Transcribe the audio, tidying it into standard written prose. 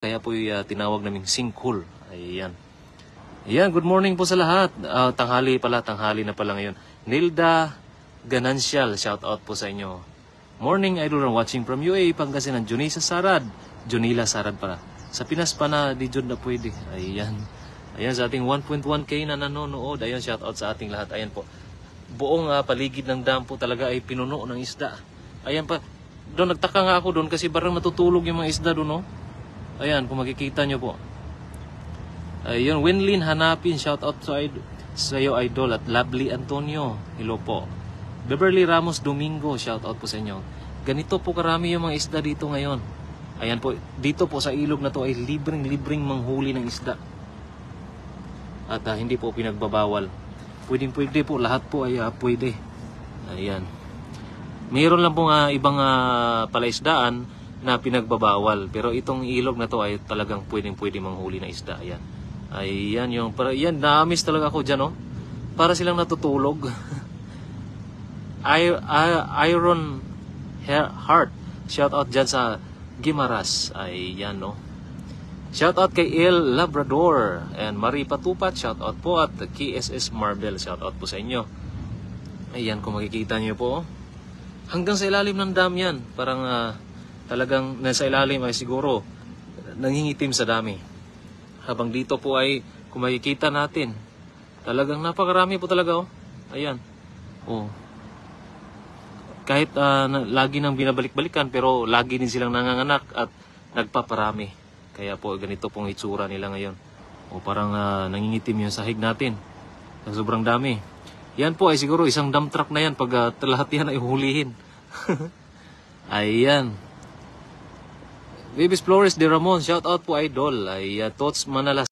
Kaya po tinawag naming sinkhole. Ayan. Ayan, good morning po sa lahat. Tanghali na pala ngayon. Nilda Ganancial, shout out po sa inyo. Morning idol watching from UAE, Pangasinan. Junisa Sarad. Junila Sarad para. Sa Pinas pa na, di Jud na pwede. Ayan. Ayan sa ating 1.1k na nanonood. Ayan, shout out sa ating lahat. Ayan po. Buong paligid ng dam po talaga ay pinuno ng isda. Ayan pa. Doon nagtaka nga ako doon kasi barang natutulog yung mga isda doon, no? Ayan, kung makikita nyo po. Ayun, Winlin Hanapin, shout out sa iyo idol at Lovely Antonio. Hello po. Beverly Ramos Domingo, shout out po sa inyo. Ganito po karami yung mga isda dito ngayon. Ayan po, dito po sa ilog na to ay libreng manghuli ng isda. At hindi po pinagbabawal. Pwede po, lahat po ay pwede. Ayan. Mayroon lang pong ibang palaisdaan na pinagbabawal. Pero itong ilog na to ay talagang pwede manghuli na isda. Ayan. Ayan yung, yan, na-miss talaga ako dyan, no? Para silang natutulog. Iron Heart, shout out dyan sa Gimaras. Ayan, no? Shout out kay El Labrador and Marie Patupat, shout out po, at KSS Marvel, shout out po sa inyo. Ayan, kung makikita nyo po, hanggang sa ilalim ng dam yan. Parang talagang nasa ilalim ay siguro nangingitim sa dami. Habang dito po ay kung makikita natin, talagang napakarami po talaga, oh. Ayan. Oh. Kahit lagi nang binabalik-balikan pero lagi din silang nanganganak at nagpaparami. Kaya po ganito pong itsura nila ngayon. O parang nangingitim yung sahig natin. Sobrang dami. Yan po ay siguro isang dump truck na yan pag lahat yan ay hulihin. Ayan. Babies Flores de Ramon, shout out po idol. Ay Tots Manalas.